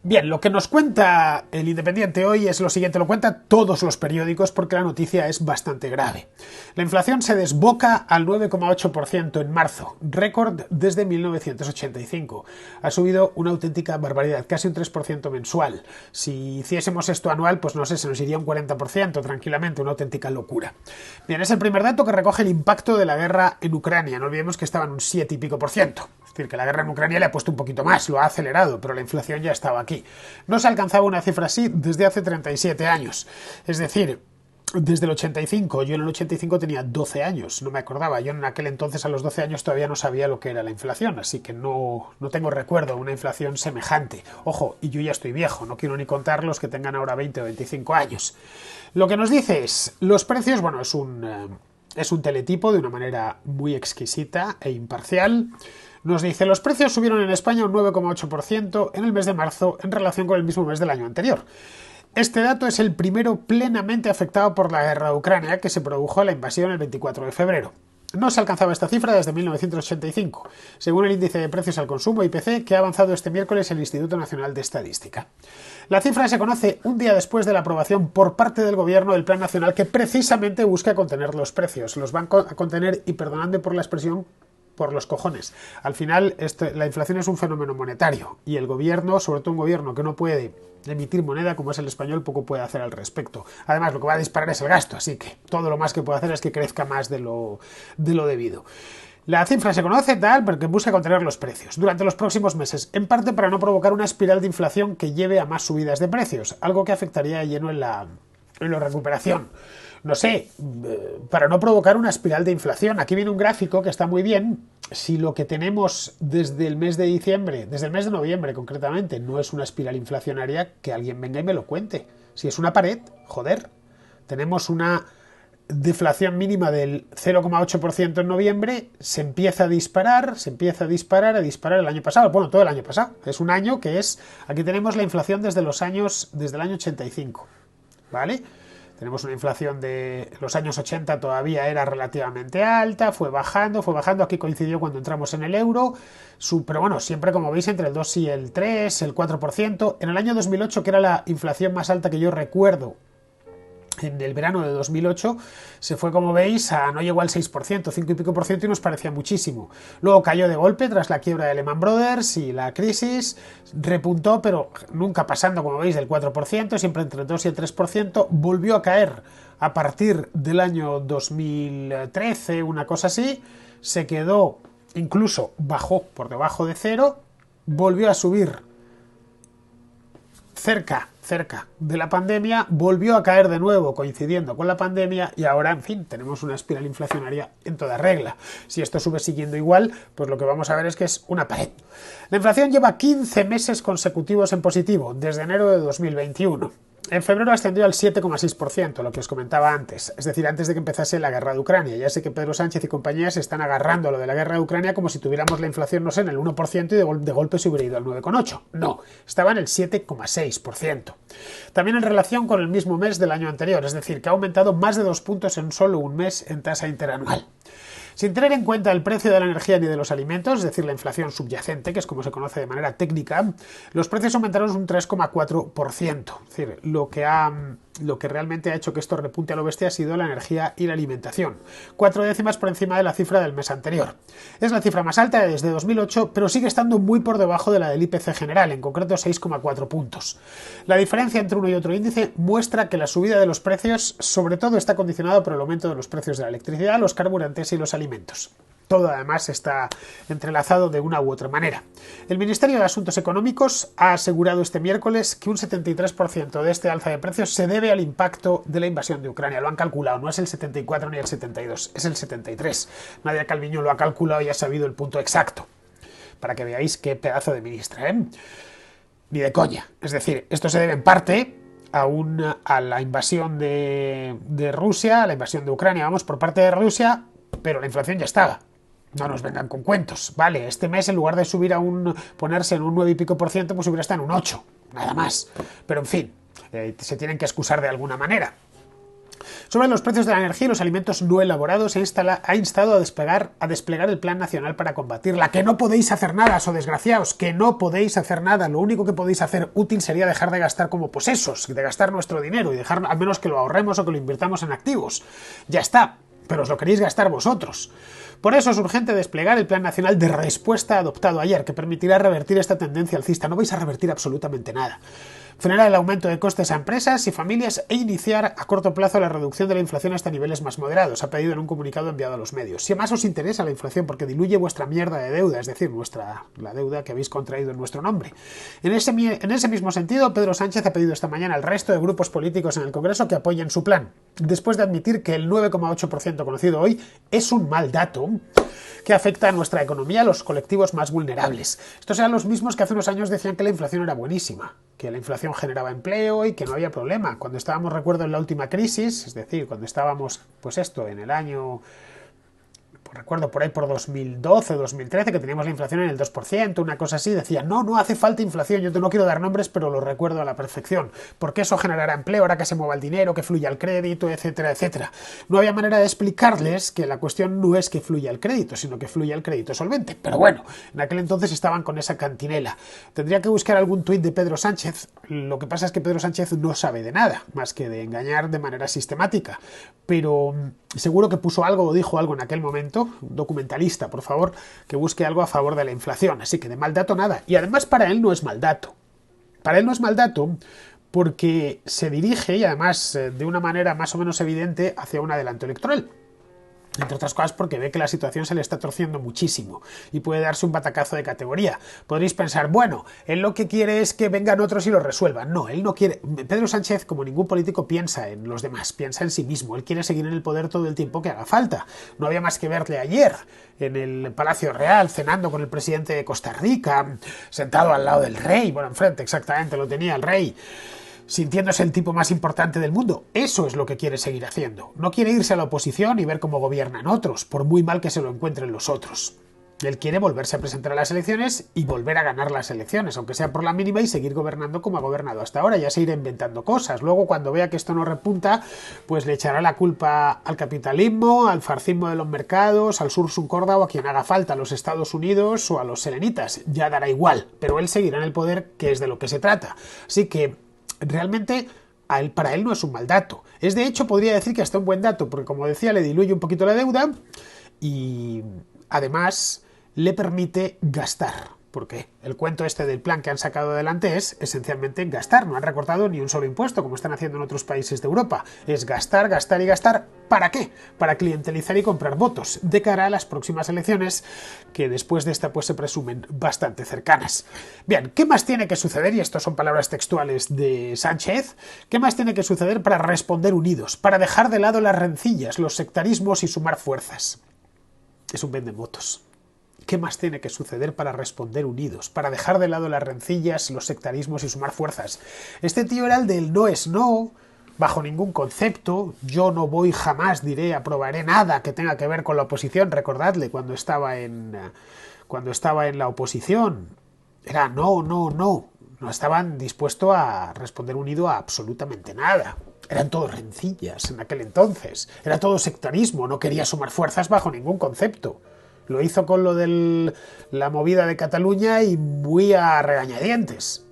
Bien, lo que nos cuenta el Independiente hoy es lo siguiente, lo cuenta todos los periódicos porque la noticia es bastante grave. La inflación se desboca al 9,8% en marzo, récord desde 1985. Ha subido una auténtica barbaridad, casi un 3% mensual. Si hiciésemos esto anual, pues no sé, se nos iría un 40% tranquilamente, una auténtica locura. Bien, es el primer dato que recoge el impacto de la guerra en Ucrania. No olvidemos que estaba en un 7 y pico por ciento. Es decir, que la guerra en Ucrania le ha puesto un poquito más, lo ha acelerado, pero la inflación ya estaba aquí. No se alcanzaba una cifra así desde hace 37 años. Es decir, desde el 85. Yo en el 85 tenía 12 años, no me acordaba. Yo en aquel entonces, a los 12 años, todavía no sabía lo que era la inflación, así que no tengo recuerdo de una inflación semejante. Ojo, y yo ya estoy viejo, no quiero ni contar los que tengan ahora 20 o 25 años. Lo que nos dice es, los precios, bueno, es un teletipo de una manera muy exquisita e imparcial. Nos dice, los precios subieron en España un 9,8% en el mes de marzo en relación con el mismo mes del año anterior. Este dato es el primero plenamente afectado por la guerra de Ucrania, que se produjo la invasión el 24 de febrero. No se alcanzaba esta cifra desde 1985, según el índice de precios al consumo IPC que ha avanzado este miércoles el Instituto Nacional de Estadística. La cifra se conoce un día después de la aprobación por parte del gobierno del Plan Nacional que precisamente busca contener los precios. Los van a contener, y perdonadme por la expresión, por los cojones. Al final, la inflación es un fenómeno monetario y el gobierno, sobre todo un gobierno que no puede emitir moneda como es el español, poco puede hacer al respecto. Además, lo que va a disparar es el gasto, así que todo lo más que puede hacer es que crezca más de lo debido. La cifra se conoce tal porque busca contener los precios durante los próximos meses, en parte para no provocar una espiral de inflación que lleve a más subidas de precios, algo que afectaría de lleno en la recuperación. No sé, para no provocar una espiral de inflación. Aquí viene un gráfico que está muy bien. Si lo que tenemos desde el mes de diciembre, desde el mes de noviembre concretamente, no es una espiral inflacionaria, que alguien venga y me lo cuente. Si es una pared, joder, tenemos una deflación mínima del 0,8% en noviembre, se empieza a disparar el año pasado, bueno, todo el año pasado. Es un año que es, aquí tenemos la inflación desde el año 85, ¿vale? Tenemos una inflación de los años 80, todavía era relativamente alta, fue bajando, aquí coincidió cuando entramos en el euro, pero bueno, siempre como veis entre el 2 y el 3, el 4%. En el año 2008, que era la inflación más alta que yo recuerdo, en el verano de 2008, se fue, como veis, no llegó al 6%, 5 y pico por ciento, y nos parecía muchísimo. Luego cayó de golpe tras la quiebra de Lehman Brothers y la crisis, repuntó, pero nunca pasando, como veis, del 4%, siempre entre el 2 y el 3%, volvió a caer a partir del año 2013, una cosa así, se quedó, incluso bajó por debajo de cero, volvió a subir cerca de la pandemia, volvió a caer de nuevo coincidiendo con la pandemia y ahora, en fin, tenemos una espiral inflacionaria en toda regla. Si esto sube siguiendo igual, pues lo que vamos a ver es que es una pared. La inflación lleva 15 meses consecutivos en positivo, desde enero de 2021. En febrero ascendió al 7,6%, lo que os comentaba antes, es decir, antes de que empezase la guerra de Ucrania. Ya sé que Pedro Sánchez y compañía se están agarrando a lo de la guerra de Ucrania como si tuviéramos la inflación, no sé, en el 1% y de golpe se hubiera ido al 9,8%. No, estaba en el 7,6%. También en relación con el mismo mes del año anterior, es decir, que ha aumentado más de 2 puntos en solo un mes en tasa interanual. Sin tener en cuenta el precio de la energía ni de los alimentos, es decir, la inflación subyacente, que es como se conoce de manera técnica, los precios aumentaron un 3,4%. Es decir, lo que realmente ha hecho que esto repunte a lo bestia ha sido la energía y la alimentación. 4 décimas por encima de la cifra del mes anterior. Es la cifra más alta desde 2008, pero sigue estando muy por debajo de la del IPC general, en concreto 6,4 puntos. La diferencia entre uno y otro índice muestra que la subida de los precios sobre todo está condicionada por el aumento de los precios de la electricidad, los carburantes y los alimentos. Todo además está entrelazado de una u otra manera. El Ministerio de Asuntos Económicos ha asegurado este miércoles que un 73% de este alza de precios se debe al impacto de la invasión de Ucrania. Lo han calculado, no es el 74 ni el 72, es el 73. Nadia Calviño lo ha calculado y ha sabido el punto exacto. Para que veáis qué pedazo de ministra, ¿eh? Ni de coña. Es decir, esto se debe en parte a la invasión de Rusia, a la invasión de Ucrania, vamos, por parte de Rusia, pero la inflación ya estaba. No nos vengan con cuentos, vale, este mes en lugar de subir ponerse en un 9 y pico por ciento, pues hubiera estado en un 8, nada más. Pero en fin, se tienen que excusar de alguna manera. Sobre los precios de la energía y los alimentos no elaborados, ha instado a desplegar el Plan Nacional para combatirla. Que no podéis hacer nada, so desgraciados, que no podéis hacer nada. Lo único que podéis hacer útil sería dejar de gastar como posesos, de gastar nuestro dinero y dejar al menos que lo ahorremos o que lo invirtamos en activos. Ya está, pero os lo queréis gastar vosotros. Por eso es urgente desplegar el Plan Nacional de Respuesta adoptado ayer, que permitirá revertir esta tendencia alcista. No vais a revertir absolutamente nada. Frenar el aumento de costes a empresas y familias e iniciar a corto plazo la reducción de la inflación hasta niveles más moderados, ha pedido en un comunicado enviado a los medios. Si más os interesa la inflación porque diluye vuestra mierda de deuda, es decir, la deuda que habéis contraído en nuestro nombre. En ese mismo sentido, Pedro Sánchez ha pedido esta mañana al resto de grupos políticos en el Congreso que apoyen su plan, después de admitir que el 9,8% conocido hoy es un mal dato que afecta a nuestra economía, a los colectivos más vulnerables. Estos eran los mismos que hace unos años decían que la inflación era buenísima, que la inflación generaba empleo y que no había problema. Cuando estábamos, recuerdo, en la última crisis, es decir, cuando estábamos, pues esto, en el año... recuerdo por ahí por 2012 o 2013 que teníamos la inflación en el 2%, una cosa así, decían, no hace falta inflación, yo no quiero dar nombres, pero lo recuerdo a la perfección, porque eso generará empleo, hará que se mueva el dinero, que fluya el crédito, etcétera, etcétera. No había manera de explicarles que la cuestión no es que fluya el crédito, sino que fluya el crédito solvente, pero bueno, en aquel entonces estaban con esa cantinela. Tendría que buscar algún tuit de Pedro Sánchez, lo que pasa es que Pedro Sánchez no sabe de nada, más que de engañar de manera sistemática, pero seguro que puso algo o dijo algo en aquel momento. Documentalista, por favor, que busque algo a favor de la inflación. Así que de mal dato nada. Y además para él no es mal dato. Para él no es mal dato porque se dirige, y además de una manera más o menos evidente, hacia un adelanto electoral. Entre otras cosas porque ve que la situación se le está torciendo muchísimo y puede darse un batacazo de categoría. Podréis pensar, bueno, él lo que quiere es que vengan otros y lo resuelvan. No, él no quiere... Pedro Sánchez, como ningún político, piensa en los demás, piensa en sí mismo. Él quiere seguir en el poder todo el tiempo que haga falta. No había más que verle ayer en el Palacio Real, cenando con el presidente de Costa Rica, sentado al lado del rey, bueno, enfrente exactamente lo tenía el rey, sintiéndose el tipo más importante del mundo. Eso es lo que quiere seguir haciendo. No quiere irse a la oposición y ver cómo gobiernan otros, por muy mal que se lo encuentren los otros. Él quiere volverse a presentar a las elecciones y volver a ganar las elecciones, aunque sea por la mínima, y seguir gobernando como ha gobernado hasta ahora. Ya se irá inventando cosas. Luego, cuando vea que esto no repunta, pues le echará la culpa al capitalismo, al farcismo de los mercados, al Sursum Corda o a quien haga falta, a los Estados Unidos o a los selenitas. Ya dará igual, pero él seguirá en el poder, que es de lo que se trata. Así que realmente para él no es un mal dato. Es, de hecho, podría decir que hasta un buen dato, porque como decía, le diluye un poquito la deuda y además le permite gastar. Porque el cuento este del plan que han sacado adelante es esencialmente gastar. No han recortado ni un solo impuesto, como están haciendo en otros países de Europa. Es gastar, gastar y gastar. ¿Para qué? Para clientelizar y comprar votos de cara a las próximas elecciones, que después de esta pues se presumen bastante cercanas. Bien, ¿qué más tiene que suceder? Y estas son palabras textuales de Sánchez. ¿Qué más tiene que suceder para responder unidos? Para dejar de lado las rencillas, los sectarismos y sumar fuerzas. Es un vendemotos. ¿Qué más tiene que suceder para responder unidos? Para dejar de lado las rencillas, los sectarismos y sumar fuerzas. Este tío era el del no es no, bajo ningún concepto. Yo no voy jamás, aprobaré nada que tenga que ver con la oposición. Recordadle cuando estaba en la oposición. Era no. No estaban dispuestos a responder unido a absolutamente nada. Eran todos rencillas en aquel entonces. Era todo sectarismo. No quería sumar fuerzas bajo ningún concepto. Lo hizo con lo de la movida de Cataluña y muy a regañadientes.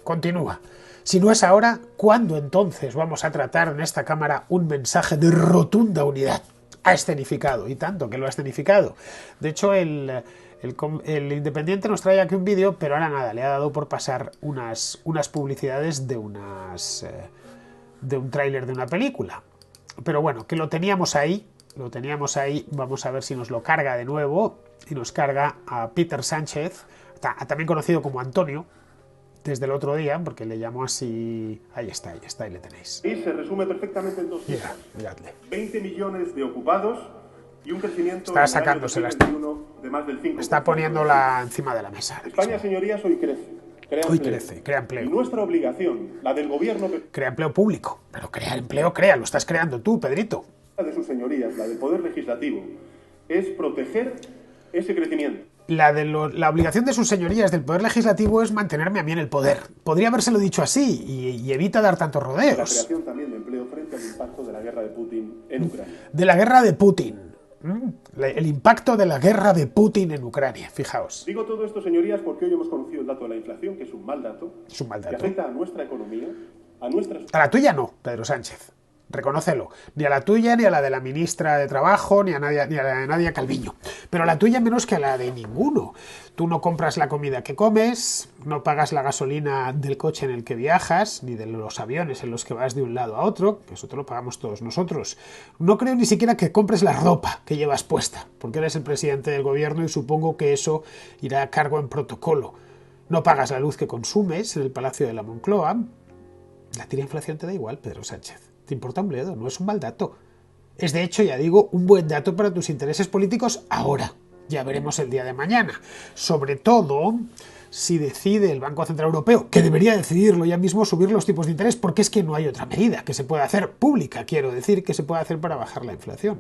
Continúa. Si no es ahora, ¿cuándo entonces vamos a tratar en esta Cámara un mensaje de rotunda unidad? Ha escenificado, y tanto que lo ha escenificado. De hecho, el Independiente nos trae aquí un vídeo, pero ahora nada, le ha dado por pasar unas publicidades de un tráiler de una película. Pero bueno, que lo teníamos ahí, vamos a ver si nos lo carga de nuevo, y nos carga a Peter Sánchez, también conocido como Antonio, desde el otro día, porque le llamo así. Ahí está, ahí le tenéis. Y se resume perfectamente en dos cifras. Miradle. 20 millones de ocupados y un crecimiento está sacándosela, de más del 5%. Está poniéndola encima de la mesa. España, señorías, hoy crece. Crea empleo. Y nuestra obligación, la del gobierno... Crea empleo público, pero crear empleo, lo estás creando tú, Pedrito. De sus señorías, la del Poder Legislativo, es proteger ese crecimiento. La obligación de sus señorías del Poder Legislativo es mantenerme a mí en el poder. Podría habérselo dicho así y evita dar tantos rodeos. La creación también de empleo frente reduzca el impacto de la guerra de Putin en Ucrania. De la guerra de Putin. El impacto de la guerra de Putin en Ucrania, fijaos. Digo todo esto, señorías, porque hoy hemos conocido el dato de la inflación, que es un mal dato, Es un mal dato. que afecta a nuestra economía, a nuestras... A la tuya no, Pedro Sánchez. Reconócelo. Ni a la tuya, ni a la de la ministra de Trabajo, ni a la de Nadia Calviño. Pero a la tuya menos que a la de ninguno. Tú no compras la comida que comes, no pagas la gasolina del coche en el que viajas, ni de los aviones en los que vas de un lado a otro, que eso te lo pagamos todos nosotros. No creo ni siquiera que compres la ropa que llevas puesta, porque eres el presidente del gobierno y supongo que eso irá a cargo en protocolo. No pagas la luz que consumes en el Palacio de la Moncloa. La tira inflación te da igual, Pedro Sánchez. Te importa un bledo, no es un mal dato. Es de hecho, ya digo, un buen dato para tus intereses políticos ahora. Ya veremos el día de mañana. Sobre todo si decide el Banco Central Europeo, que debería decidirlo ya mismo, subir los tipos de interés, porque es que no hay otra medida que se pueda hacer pública, quiero decir, que se pueda hacer para bajar la inflación.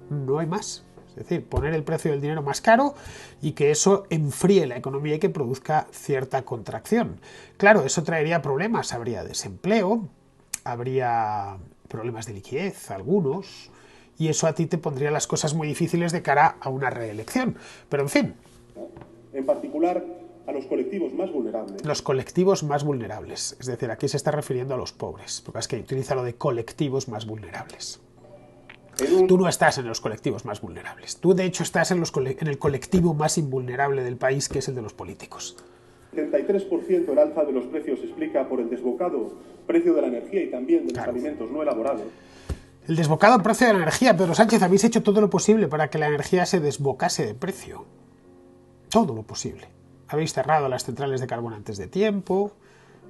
No hay más. Es decir, poner el precio del dinero más caro y que eso enfríe la economía y que produzca cierta contracción. Claro, eso traería problemas, habría desempleo, habría problemas de liquidez, algunos, y eso a ti te pondría las cosas muy difíciles de cara a una reelección. Pero en fin. En particular a los colectivos más vulnerables. Los colectivos más vulnerables. Es decir, aquí se está refiriendo a los pobres, porque es que utiliza lo de colectivos más vulnerables. Tú no estás en los colectivos más vulnerables. Tú, de hecho, estás en el colectivo más invulnerable del país, que es el de los políticos. 73% el alza de los precios se explica por el desbocado precio de la energía y también de los alimentos no elaborados. El desbocado precio de la energía. Pedro Sánchez, habéis hecho todo lo posible para que la energía se desbocase de precio. Todo lo posible. Habéis cerrado las centrales de carbón antes de tiempo,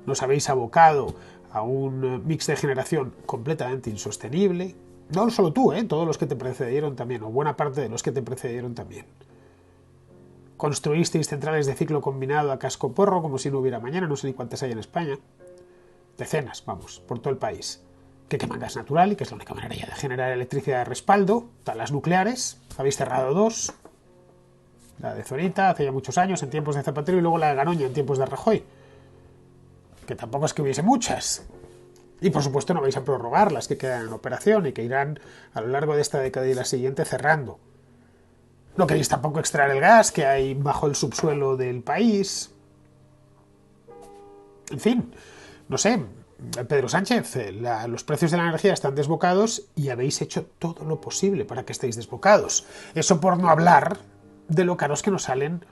nos habéis abocado a un mix de generación completamente insostenible. No solo tú, todos los que te precedieron también, o buena parte de los que te precedieron también. Construisteis centrales de ciclo combinado a cascoporro como si no hubiera mañana, no sé ni cuántas hay en España. Decenas, vamos, por todo el país. Que queman gas natural y que es la única manera ya de generar electricidad de respaldo. Están las nucleares, habéis cerrado dos. La de Zorita hace ya muchos años, en tiempos de Zapatero, y luego la de Garoña en tiempos de Rajoy. Que tampoco es que hubiese muchas. Y por supuesto no vais a prorrogar las que quedan en operación y que irán a lo largo de esta década y la siguiente cerrando. No queréis tampoco extraer el gas que hay bajo el subsuelo del país. En fin, no sé, Pedro Sánchez, los precios de la energía están desbocados y habéis hecho todo lo posible para que estéis desbocados. Eso por no hablar de lo caros que nos salen,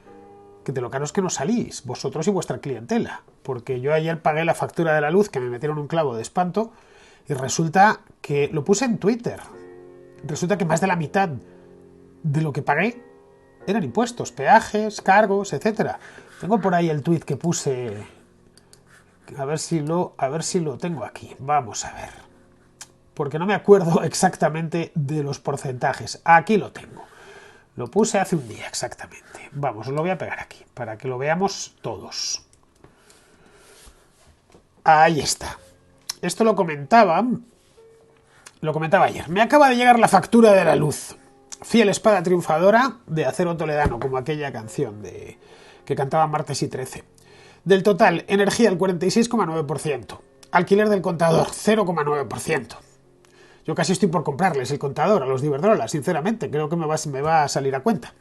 de lo caros que nos salís, vosotros y vuestra clientela. Porque yo ayer pagué la factura de la luz, que me metieron un clavo de espanto, y resulta que lo puse en Twitter. Resulta que más de la mitad de lo que pagué eran impuestos, peajes, cargos, etcétera. Tengo por ahí el tweet que puse. A ver si lo tengo aquí. Vamos a ver. Porque no me acuerdo exactamente de los porcentajes. Aquí lo tengo. Lo puse hace un día exactamente. Vamos, os lo voy a pegar aquí, para que lo veamos todos. Ahí está. Esto lo comentaba ayer. Me acaba de llegar la factura de la luz. Fiel espada triunfadora de Acero Toledano, como aquella canción que cantaba Martes y 13. Del total, energía el 46,9%. Alquiler del contador, 0,9%. Yo casi estoy por comprarles el contador a los de Iberdrola, sinceramente, creo que me va a salir a cuenta.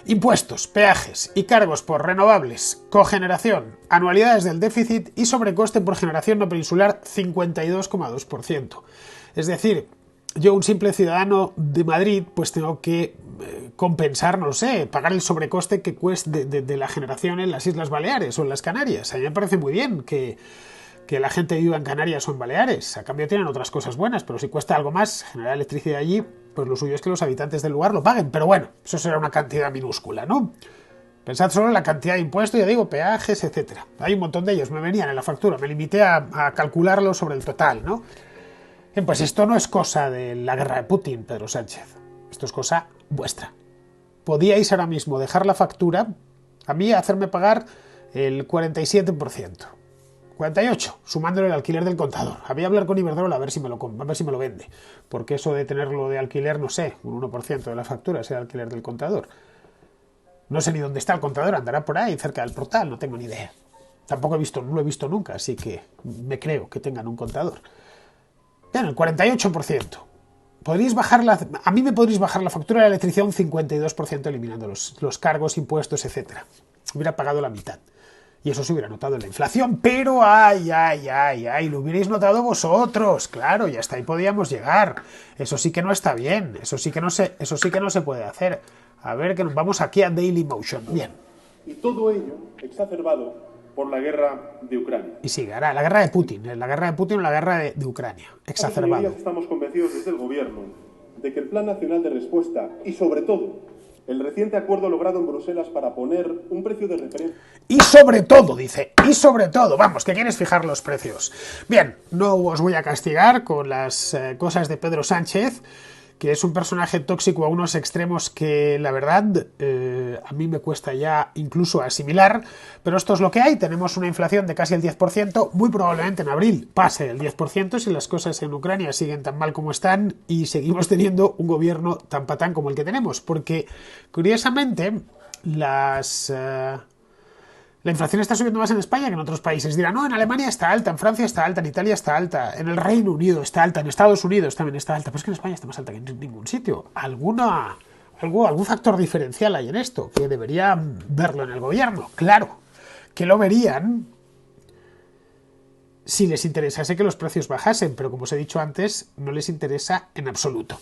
Impuestos, peajes y cargos por renovables, cogeneración, anualidades del déficit y sobrecoste por generación no peninsular, 52,2%. Es decir, yo, un simple ciudadano de Madrid, pues tengo que compensar, no sé, pagar el sobrecoste que cueste de la generación en las Islas Baleares o en las Canarias. A mí me parece muy bien que la gente viva en Canarias o en Baleares. A cambio tienen otras cosas buenas, pero si cuesta algo más generar electricidad allí, pues lo suyo es que los habitantes del lugar lo paguen. Pero bueno, eso será una cantidad minúscula, ¿no? Pensad solo en la cantidad de impuestos, ya digo, peajes, etcétera. Hay un montón de ellos, me venían en la factura, me limité a calcularlo sobre el total, ¿no? Bien, pues esto no es cosa de la guerra de Putin, Pedro Sánchez. Esto es cosa vuestra. Podíais ahora mismo dejar la factura, a mí hacerme pagar el 47%. 48, sumándole el alquiler del contador. Había que hablar con Iberdrola a ver si me lo vende. Porque eso de tenerlo de alquiler, no sé, un 1% de la factura es el alquiler del contador. No sé ni dónde está el contador, andará por ahí, cerca del portal, no tengo ni idea. Tampoco no lo he visto nunca, así que me creo que tengan un contador. Bien, el 48%. A mí me podréis bajar la factura de la electricidad un 52% eliminando los cargos, impuestos, etcétera. Hubiera pagado la mitad. Y eso se hubiera notado en la inflación, pero lo hubierais notado vosotros, claro, y hasta ahí podíamos llegar. Eso sí que no está bien, eso sí que no se puede hacer. A ver, que nos vamos aquí a Dailymotion. Bien. Y todo ello exacerbado por la guerra de Ucrania. Y sí, la guerra de Putin, o la guerra de Ucrania, exacerbado. Señorías, estamos convencidos desde el Gobierno de que el Plan Nacional de Respuesta y, sobre todo, el reciente acuerdo logrado en Bruselas para poner un precio de referencia. Y sobre todo, dice, vamos, que quieres fijar los precios. Bien, no os voy a castigar con las cosas de Pedro Sánchez, que es un personaje tóxico a unos extremos que, la verdad, a mí me cuesta ya incluso asimilar, pero esto es lo que hay. Tenemos una inflación de casi el 10%, muy probablemente en abril pase el 10% si las cosas en Ucrania siguen tan mal como están y seguimos teniendo un gobierno tan patán como el que tenemos, porque, curiosamente, la inflación está subiendo más en España que en otros países. Dirán, no, en Alemania está alta, en Francia está alta, en Italia está alta, en el Reino Unido está alta, en Estados Unidos también está alta, pero es que en España está más alta que en ningún sitio. Algún factor diferencial hay en esto, que deberían verlo en el gobierno. Claro, que lo verían si les interesase que los precios bajasen, pero como os he dicho antes, no les interesa en absoluto.